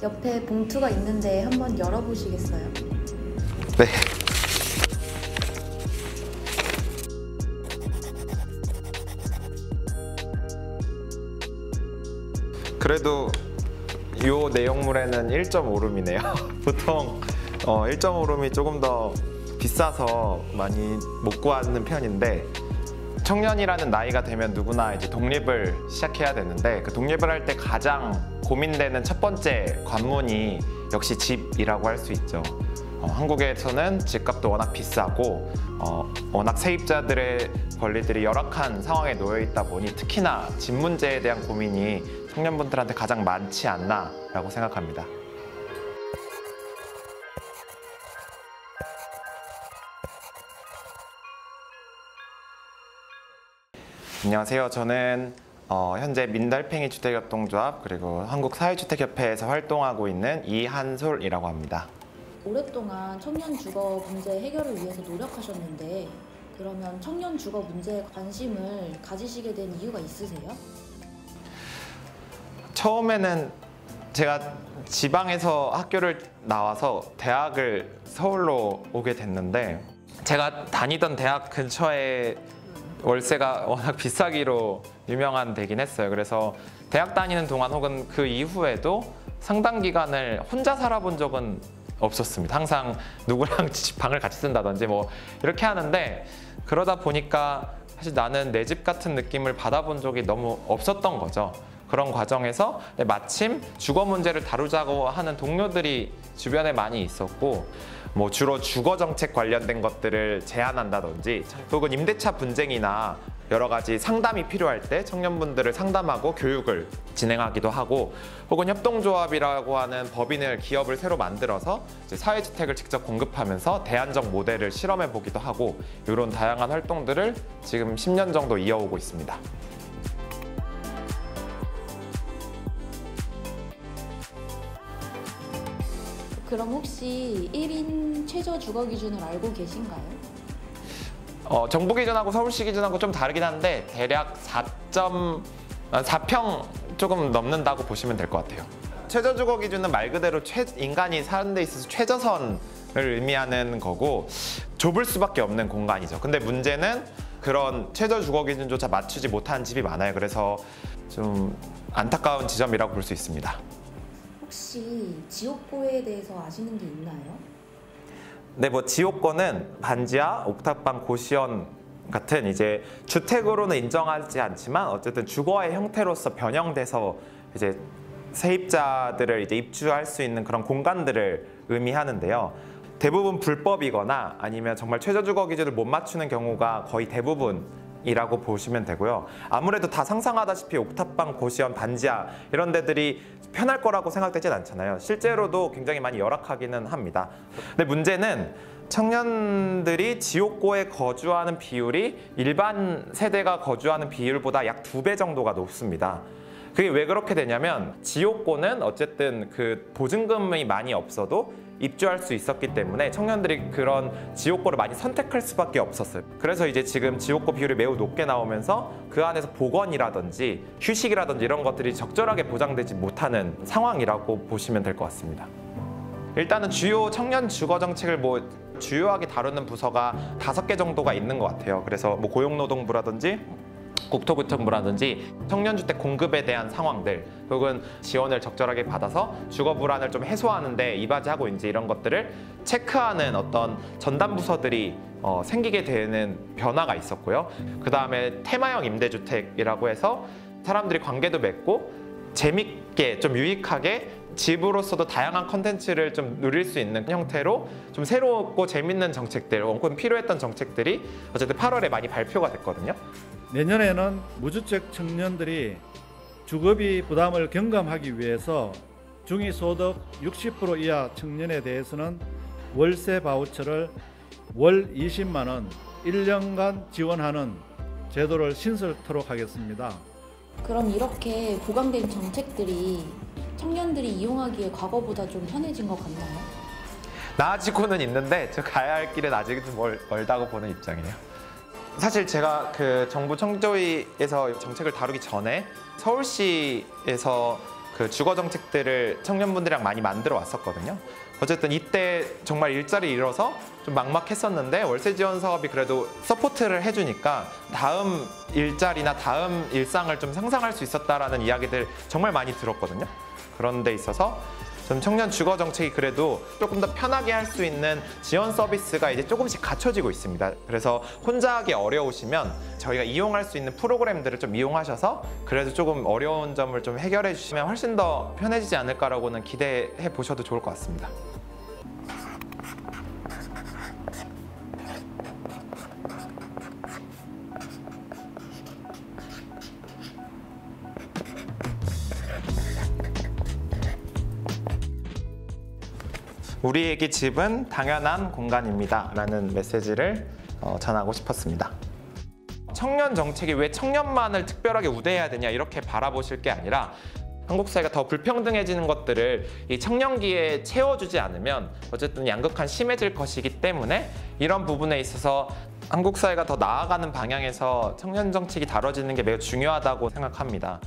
옆에 봉투가 있는데 한번 열어보시겠어요? 네. 그래도 이 내용물에는 1.5룸이네요. 보통 1.5룸이 조금 더 비싸서 많이 못 구하는 편인데, 청년이라는 나이가 되면 누구나 이제 독립을 시작해야 되는데, 그 독립을 할 때 가장 고민되는 첫 번째 관문이 역시 집이라고 할 수 있죠. 한국에서는 집값도 워낙 비싸고 워낙 세입자들의 권리들이 열악한 상황에 놓여 있다 보니 특히나 집 문제에 대한 고민이 청년분들한테 가장 많지 않나라고 생각합니다. 안녕하세요. 저는 현재 민달팽이 주택협동조합 그리고 한국사회주택협회에서 활동하고 있는 이한솔이라고 합니다. 오랫동안 청년 주거 문제 해결을 위해서 노력하셨는데, 그러면 청년 주거 문제에 관심을 가지시게 된 이유가 있으세요? 처음에는 제가 지방에서 학교를 나와서 대학을 서울로 오게 됐는데, 제가 다니던 대학 근처에 월세가 워낙 비싸기로 유명한 데긴 했어요. 그래서 대학 다니는 동안 혹은 그 이후에도 상당 기간을 혼자 살아본 적은 없었습니다. 항상 누구랑 방을 같이 쓴다든지 뭐 이렇게 하는데, 그러다 보니까 사실 나는 내 집 같은 느낌을 받아본 적이 너무 없었던 거죠. 그런 과정에서 마침 주거 문제를 다루자고 하는 동료들이 주변에 많이 있었고, 뭐 주로 주거 정책 관련된 것들을 제안한다든지 혹은 임대차 분쟁이나 여러 가지 상담이 필요할 때 청년분들을 상담하고 교육을 진행하기도 하고, 혹은 협동조합이라고 하는 법인을 기업을 새로 만들어서 이제 사회주택을 직접 공급하면서 대안적 모델을 실험해 보기도 하고, 이런 다양한 활동들을 지금 10년 정도 이어오고 있습니다. 그럼 혹시 1인 최저 주거 기준을 알고 계신가요? 정부 기준하고 서울시 기준하고 좀 다르긴 한데 대략 4평 조금 넘는다고 보시면 될 것 같아요. 최저 주거 기준은 말 그대로 인간이 사는 데 있어서 최저선을 의미하는 거고, 좁을 수밖에 없는 공간이죠. 근데 문제는 그런 최저 주거 기준조차 맞추지 못한 집이 많아요. 그래서 좀 안타까운 지점이라고 볼 수 있습니다. 혹시 지옥고에 대해서 아시는 게 있나요? 네, 뭐 지옥고는 반지하, 옥탑방, 고시원 같은 이제 주택으로는 인정하지 않지만 어쨌든 주거의 형태로서 변형돼서 이제 세입자들을 이제 입주할 수 있는 그런 공간들을 의미하는데요. 대부분 불법이거나 아니면 정말 최저주거 기준을 못 맞추는 경우가 거의 대부분이라고 보시면 되고요. 아무래도 다 상상하다시피 옥탑방, 고시원, 반지하 이런 데들이 편할 거라고 생각되진 않잖아요. 실제로도 굉장히 많이 열악하기는 합니다. 근데 문제는 청년들이 지옥고에 거주하는 비율이 일반 세대가 거주하는 비율보다 약 2배 정도가 높습니다. 그게 왜 그렇게 되냐면, 지옥고는 어쨌든 그 보증금이 많이 없어도 입주할 수 있었기 때문에 청년들이 그런 지옥고를 많이 선택할 수밖에 없었어요. 그래서 이제 지금 지옥고 비율이 매우 높게 나오면서 그 안에서 보건이라든지 휴식이라든지 이런 것들이 적절하게 보장되지 못하는 상황이라고 보시면 될 것 같습니다. 일단은 주요 청년 주거 정책을 주요하게 다루는 부서가 5개 정도가 있는 것 같아요. 그래서 뭐 고용노동부라든지 국토교통부라든지 청년주택 공급에 대한 상황들, 혹은 지원을 적절하게 받아서 주거 불안을 좀 해소하는 데 이바지하고 있는지 이런 것들을 체크하는 어떤 전담 부서들이 생기게 되는 변화가 있었고요. 그 다음에 테마형 임대주택이라고 해서 사람들이 관계도 맺고 재밌게 좀 유익하게 집으로서도 다양한 컨텐츠를 좀 누릴 수 있는 형태로 좀 새롭고 재밌는 정책들, 혹은 필요했던 정책들이 어쨌든 8월에 많이 발표가 됐거든요. 내년에는 무주택 청년들이 주거비 부담을 경감하기 위해서 중위소득 60% 이하 청년에 대해서는 월세 바우처를 월 20만 원 1년간 지원하는 제도를 신설토록 하겠습니다. 그럼 이렇게 보강된 정책들이 청년들이 이용하기에 과거보다 좀 편해진 것 같나요? 나아지고는 있는데 저 가야 할 길은 아직은 좀 멀다고 보는 입장이에요. 사실 제가 그 정부 청조위에서 정책을 다루기 전에 서울시에서 그 주거 정책들을 청년분들이랑 많이 만들어 왔었거든요. 어쨌든 이때 정말 일자리 잃어서 좀 막막했었는데 월세 지원 사업이 그래도 서포트를 해주니까 다음 일자리나 다음 일상을 좀 상상할 수 있었다라는 이야기들 정말 많이 들었거든요. 그런 데 있어서 좀 청년 주거 정책이 그래도 조금 더 편하게 할 수 있는 지원 서비스가 이제 조금씩 갖춰지고 있습니다. 그래서 혼자 하기 어려우시면 저희가 이용할 수 있는 프로그램들을 좀 이용하셔서 그래도 조금 어려운 점을 좀 해결해 주시면 훨씬 더 편해지지 않을까라고는 기대해 보셔도 좋을 것 같습니다. 우리에게 집은 당연한 공간입니다 라는 메시지를 전하고 싶었습니다. 청년 정책이 왜 청년만을 특별하게 우대해야 되냐 이렇게 바라보실 게 아니라 한국 사회가 더 불평등해지는 것들을 이 청년기에 채워주지 않으면 어쨌든 양극화는 심해질 것이기 때문에 이런 부분에 있어서 한국 사회가 더 나아가는 방향에서 청년 정책이 다뤄지는 게 매우 중요하다고 생각합니다.